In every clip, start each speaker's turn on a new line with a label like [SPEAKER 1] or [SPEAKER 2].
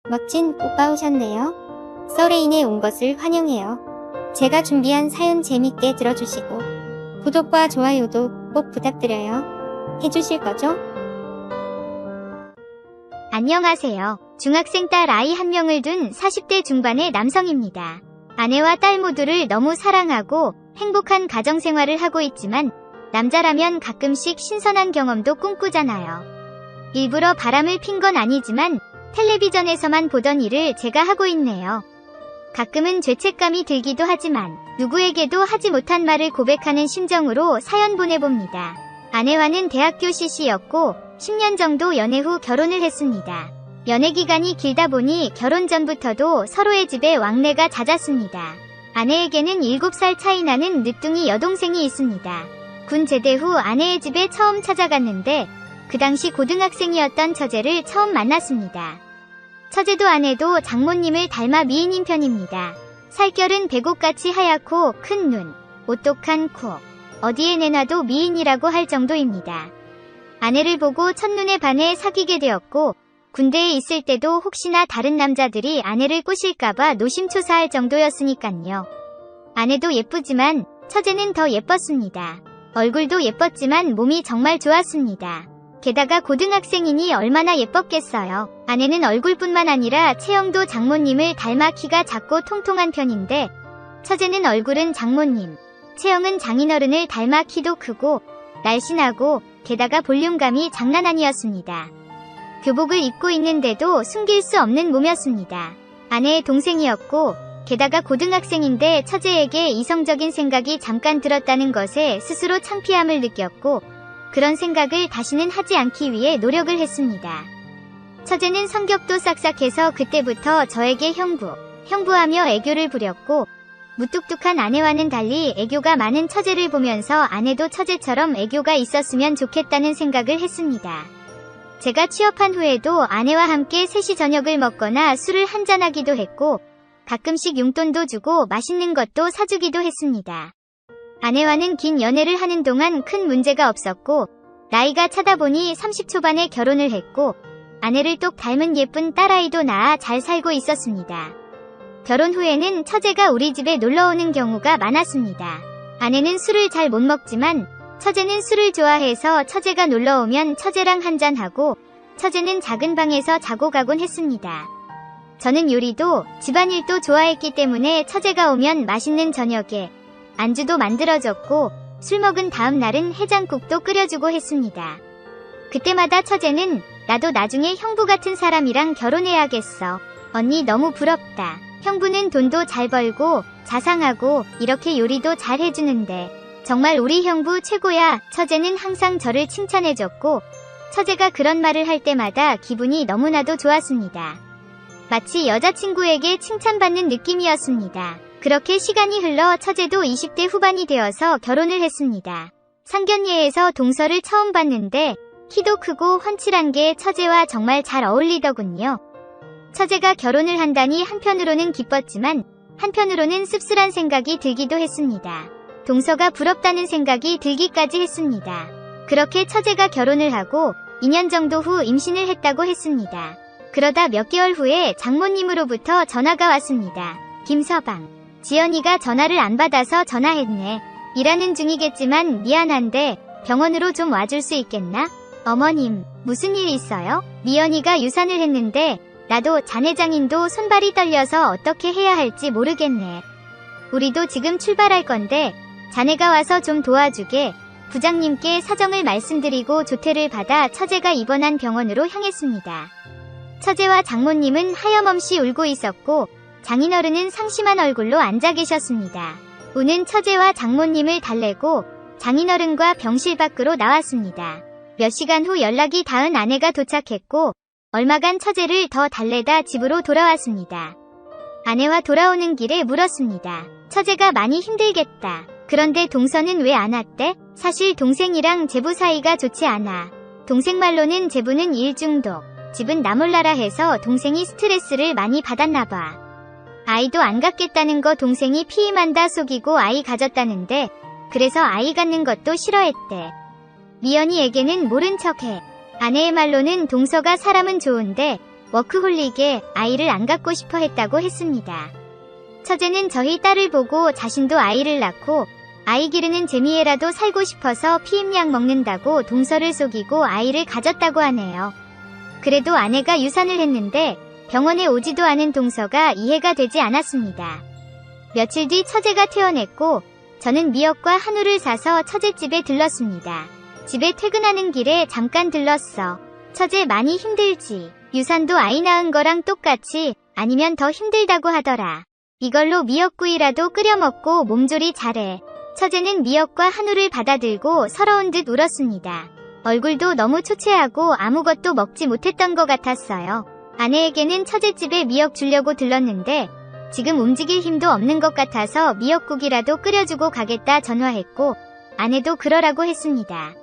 [SPEAKER 1] 멋진 오빠 오셨네요. 서울에 온 것을 환영해요. 제가 준비한 사연 재밌게 들어주시고 구독과 좋아요도 꼭 부탁드려요. 해주실 거죠?
[SPEAKER 2] 안녕하세요. 중학생 딸 아이 한 명을 둔 40대 중반의 남성입니다. 아내와 딸 모두를 너무 사랑하고 행복한 가정생활을 하고 있지만 남자라면 가끔씩 신선한 경험도 꿈꾸잖아요. 일부러 바람을 핀 건 아니지만 텔레비전에서만 보던 일을 제가 하고 있네요. 가끔은 죄책감이 들기도 하지만 누구에게도 하지 못한 말을 고백하는 심정으로 사연 보내봅니다. 아내와는 대학교 CC였고 10년 정도 연애 후 결혼을 했습니다. 연애 기간이 길다 보니 결혼 전부터도 서로의 집에 왕래가 잦았습니다. 아내에게는 7살 차이 나는 늦둥이 여동생이 있습니다. 군 제대 후 아내의 집에 처음 찾아갔는데 그 당시 고등학생이었던 처제를 처음 만났습니다. 처제도 아내도 장모님을 닮아 미인인 편입니다. 살결은 배꼽같이 하얗고 큰 눈, 오똑한 코, 어디에 내놔도 미인이라고 할 정도입니다. 아내를 보고 첫눈에 반해 사귀게 되었고 군대에 있을 때도 혹시나 다른 남자들이 아내를 꼬실까봐 노심초사할 정도였으니깐요. 아내도 예쁘지만 처제는 더 예뻤습니다. 얼굴도 예뻤지만 몸이 정말 좋았습니다. 게다가 고등학생이니 얼마나 예뻤겠어요. 아내는 얼굴뿐만 아니라 체형도 장모님을 닮아 키가 작고 통통한 편인데 처제는 얼굴은 장모님, 체형은 장인어른을 닮아 키도 크고 날씬하고 게다가 볼륨감이 장난 아니었습니다. 교복을 입고 있는데도 숨길 수 없는 몸이었습니다. 아내의 동생이었고 게다가 고등학생인데 처제에게 이성적인 생각이 잠깐 들었다는 것에 스스로 창피함을 느꼈고 그런 생각을 다시는 하지 않기 위해 노력을 했습니다. 처제는 성격도 싹싹해서 그때부터 저에게 형부하며 애교를 부렸고 무뚝뚝한 아내와는 달리 애교가 많은 처제를 보면서 아내도 처제처럼 애교가 있었으면 좋겠다는 생각을 했습니다. 제가 취업한 후에도 아내와 함께 셋이 저녁을 먹거나 술을 한잔하기도 했고 가끔씩 용돈도 주고 맛있는 것도 사주기도 했습니다. 아내와는 긴 연애를 하는 동안 큰 문제가 없었고 나이가 차다 보니 30 초반에 결혼을 했고 아내를 똑 닮은 예쁜 딸아이도 낳아 잘 살고 있었습니다. 결혼 후에는 처제가 우리 집에 놀러오는 경우가 많았습니다. 아내는 술을 잘 못 먹지만 처제는 술을 좋아해서 처제가 놀러오면 처제랑 한잔하고 처제는 작은 방에서 자고 가곤 했습니다. 저는 요리도 집안일도 좋아했기 때문에 처제가 오면 맛있는 저녁에 안주도 만들어줬고 술 먹은 다음 날은 해장국도 끓여주고 했습니다. 그때마다 처제는 나도 나중에 형부 같은 사람이랑 결혼해야겠어. 언니 너무 부럽다. 형부는 돈도 잘 벌고 자상하고 이렇게 요리도 잘 해주는데 정말 우리 형부 최고야. 처제는 항상 저를 칭찬해줬고 처제가 그런 말을 할 때마다 기분이 너무나도 좋았습니다. 마치 여자친구에게 칭찬받는 느낌이었습니다. 그렇게 시간이 흘러 처제도 20대 후반이 되어서 결혼을 했습니다. 상견례에서 동서를 처음 봤는데 키도 크고 훤칠한 게 처제와 정말 잘 어울리더군요. 처제가 결혼을 한다니 한편으로는 기뻤지만 한편으로는 씁쓸한 생각이 들기도 했습니다. 동서가 부럽다는 생각이 들기까지 했습니다. 그렇게 처제가 결혼을 하고 2년 정도 후 임신을 했다고 했습니다. 그러다 몇 개월 후에 장모님으로부터 전화가 왔습니다. 김서방, 지연이가 전화를 안 받아서 전화했네. 일하는 중이겠지만 미안한데 병원으로 좀 와줄 수 있겠나? 어머님, 무슨 일 있어요? 미연이가 유산을 했는데 나도 자네장인도 손발이 떨려서 어떻게 해야 할지 모르겠네. 우리도 지금 출발할 건데 자네가 와서 좀 도와주게. 부장님께 사정을 말씀드리고 조퇴를 받아 처제가 입원한 병원으로 향했습니다. 처제와 장모님은 하염없이 울고 있었고 장인어른은 상심한 얼굴로 앉아 계셨습니다. 우는 처제와 장모님을 달래고 장인어른과 병실 밖으로 나왔습니다. 몇 시간 후 연락이 닿은 아내가 도착했고 얼마간 처제를 더 달래다 집으로 돌아왔습니다. 아내와 돌아오는 길에 물었습니다. 처제가 많이 힘들겠다. 그런데 동서는 왜 안 왔대? 사실 동생이랑 제부 사이가 좋지 않아. 동생 말로는 제부는 일 중독, 집은 나 몰라라 해서 동생이 스트레스를 많이 받았나 봐. 아이도 안 갖겠다는 거 동생이 피임한다 속이고 아이 가졌다는데 그래서 아이 갖는 것도 싫어했대. 미연이에게는 모른 척해. 아내의 말로는 동서가 사람은 좋은데 워크홀릭에 아이를 안 갖고 싶어 했다고 했습니다. 처제는 저희 딸을 보고 자신도 아이를 낳고 아이 기르는 재미에라도 살고 싶어서 피임약 먹는다고 동서를 속이고 아이를 가졌다고 하네요. 그래도 아내가 유산을 했는데 병원에 오지도 않은 동서가 이해가 되지 않았습니다. 며칠 뒤 처제가 퇴원했고 저는 미역과 한우를 사서 처제 집에 들렀습니다. 집에 퇴근하는 길에 잠깐 들렀어. 처제 많이 힘들지? 유산도 아이 낳은 거랑 똑같이 아니면 더 힘들다고 하더라. 이걸로 미역구이라도 끓여 먹고 몸조리 잘해. 처제는 미역과 한우를 받아들고 서러운 듯 울었습니다. 얼굴도 너무 초췌하고 아무것도 먹지 못했던 것 같았어요. 아내에게는 처제집에 미역 주려고 들렀는데 지금 움직일 힘도 없는 것 같아서 미역국이라도 끓여주고 가겠다 전화했고 아내도 그러라고 했습니다.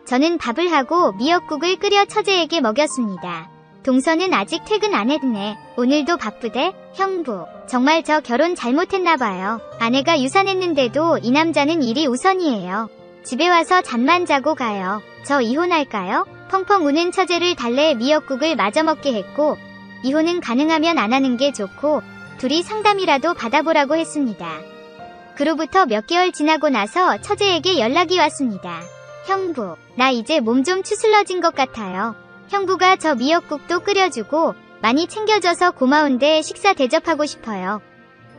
[SPEAKER 2] 저는 밥을 하고 미역국을 끓여 처제에게 먹였습니다. 동서는 아직 퇴근 안 했네. 오늘도 바쁘대? 형부, 정말 저 결혼 잘못했나봐요. 아내가 유산했는데도 이 남자는 일이 우선이에요. 집에 와서 잠만 자고 가요. 저 이혼할까요? 펑펑 우는 처제를 달래 미역국을 마저 먹게 했고 이혼은 가능하면 안 하는 게 좋고 둘이 상담이라도 받아보라고 했습니다. 그로부터 몇 개월 지나고 나서 처제에게 연락이 왔습니다. 형부, 나 이제 몸 좀 추슬러진 것 같아요. 형부가 저 미역국도 끓여주고 많이 챙겨줘서 고마운데 식사 대접하고 싶어요.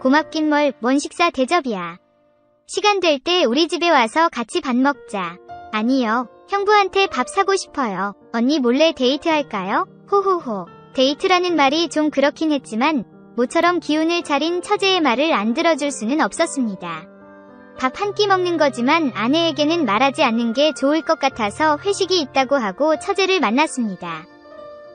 [SPEAKER 2] 고맙긴 뭔 식사 대접이야. 시간 될 때 우리 집에 와서 같이 밥 먹자. 아니요, 형부한테 밥 사고 싶어요. 언니 몰래 데이트할까요? 호호호. 데이트라는 말이 좀 그렇긴 했지만 모처럼 기운을 차린 처제의 말을 안 들어줄 수는 없었습니다. 밥 한 끼 먹는 거지만 아내에게는 말하지 않는 게 좋을 것 같아서 회식이 있다고 하고 처제를 만났습니다.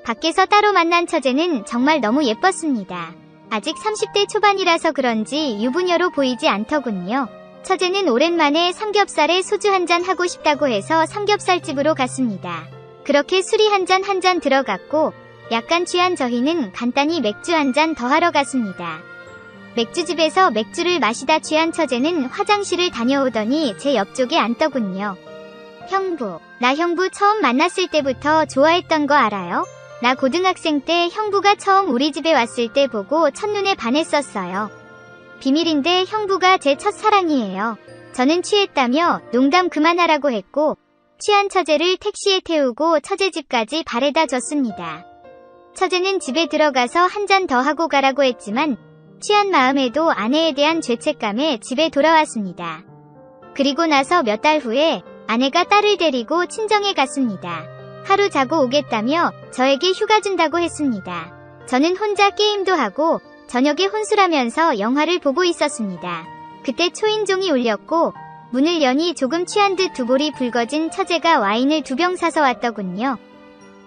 [SPEAKER 2] 밖에서 따로 만난 처제는 정말 너무 예뻤습니다. 아직 30대 초반이라서 그런지 유부녀로 보이지 않더군요. 처제는 오랜만에 삼겹살에 소주 한잔 하고 싶다고 해서 삼겹살집으로 갔습니다. 그렇게 술이 한 잔 들어갔고 약간 취한 저희는 간단히 맥주 한 잔 더 하러 갔습니다. 맥주집에서 맥주를 마시다 취한 처제는 화장실을 다녀오더니 제 옆쪽에 앉더군요. 형부, 나 형부 처음 만났을 때부터 좋아했던 거 알아요? 나 고등학생 때 형부가 처음 우리 집에 왔을 때 보고 첫눈에 반했었어요. 비밀인데 형부가 제 첫사랑이에요. 저는 취했다며 농담 그만하라고 했고 취한 처제를 택시에 태우고 처제 집까지 바래다 줬습니다. 처제는 집에 들어가서 한 잔 더 하고 가라고 했지만 취한 마음에도 아내에 대한 죄책감에 집에 돌아왔습니다. 그리고 나서 몇 달 후에 아내가 딸을 데리고 친정에 갔습니다. 하루 자고 오겠다며 저에게 휴가 준다고 했습니다. 저는 혼자 게임도 하고 저녁에 혼술하면서 영화를 보고 있었습니다. 그때 초인종이 울렸고 문을 여니 조금 취한 듯 두 볼이 붉어진 처제가 와인을 2병 사서 왔더군요.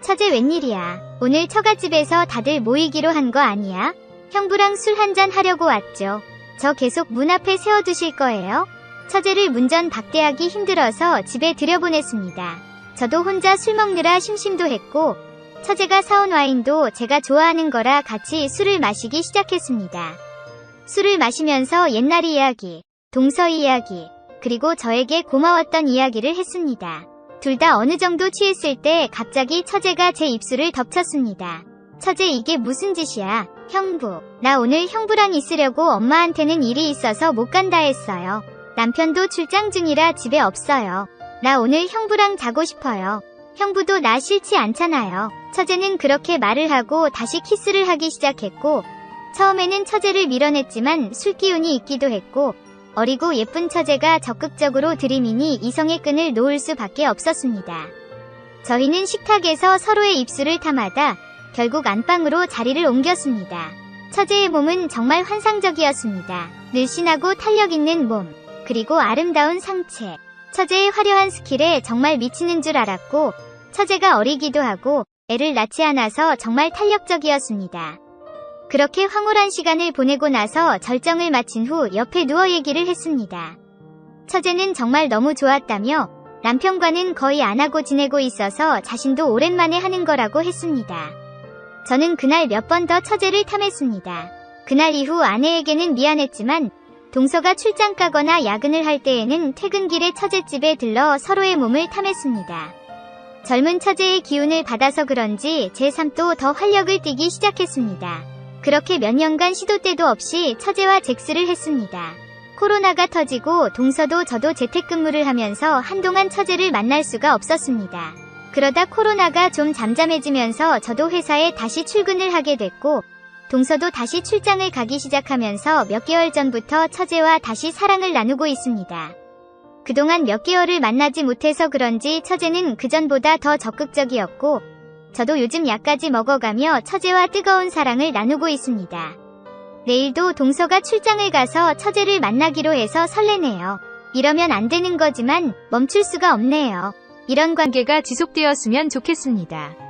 [SPEAKER 2] 처제 웬일이야? 오늘 처갓집에서 다들 모이기로 한 거 아니야? 형부랑 술 한잔 하려고 왔죠. 저 계속 문 앞에 세워두실 거예요? 처제를 문전 박대하기 힘들어서 집에 들여보냈습니다. 저도 혼자 술 먹느라 심심도 했고 처제가 사온 와인도 제가 좋아하는 거라 같이 술을 마시기 시작했습니다. 술을 마시면서 옛날 이야기, 동서 이야기, 그리고 저에게 고마웠던 이야기를 했습니다. 둘 다 어느 정도 취했을 때 갑자기 처제가 제 입술을 덮쳤습니다. 처제 이게 무슨 짓이야? 형부, 나 오늘 형부랑 있으려고 엄마한테는 일이 있어서 못 간다 했어요. 남편도 출장 중이라 집에 없어요. 나 오늘 형부랑 자고 싶어요. 형부도 나 싫지 않잖아요. 처제는 그렇게 말을 하고 다시 키스를 하기 시작했고 처음에는 처제를 밀어냈지만 술기운이 있기도 했고 어리고 예쁜 처제가 적극적으로 들이미니 이성의 끈을 놓을 수밖에 없었습니다. 저희는 식탁에서 서로의 입술을 탐하다 결국 안방으로 자리를 옮겼습니다. 처제의 몸은 정말 환상적이었습니다. 늘씬하고 탄력 있는 몸, 그리고 아름다운 상체. 처제의 화려한 스킬에 정말 미치는 줄 알았고 처제가 어리기도 하고 애를 낳지 않아서 정말 탄력적이었습니다. 그렇게 황홀한 시간을 보내고 나서 절정을 마친 후 옆에 누워 얘기를 했습니다. 처제는 정말 너무 좋았다며 남편과는 거의 안 하고 지내고 있어서 자신도 오랜만에 하는 거라고 했습니다. 저는 그날 몇 번 더 처제를 탐했습니다. 그날 이후 아내에게는 미안했지만 동서가 출장 가거나 야근을 할 때에는 퇴근길에 처제집에 들러 서로의 몸을 탐했습니다. 젊은 처제의 기운을 받아서 그런지 제 삶도 더 활력을 띠기 시작했습니다. 그렇게 몇 년간 시도 때도 없이 처제와 잭스를 했습니다. 코로나가 터지고 동서도 저도 재택근무를 하면서 한동안 처제를 만날 수가 없었습니다. 그러다 코로나가 좀 잠잠해지면서 저도 회사에 다시 출근을 하게 됐고 동서도 다시 출장을 가기 시작하면서 몇 개월 전부터 처제와 다시 사랑을 나누고 있습니다. 그동안 몇 개월을 만나지 못해서 그런지 처제는 그전보다 더 적극적이었고 저도 요즘 약까지 먹어가며 처제와 뜨거운 사랑을 나누고 있습니다. 내일도 동서가 출장을 가서 처제를 만나기로 해서 설레네요. 이러면 안 되는 거지만 멈출 수가 없네요. 이런 관계가 지속되었으면 좋겠습니다.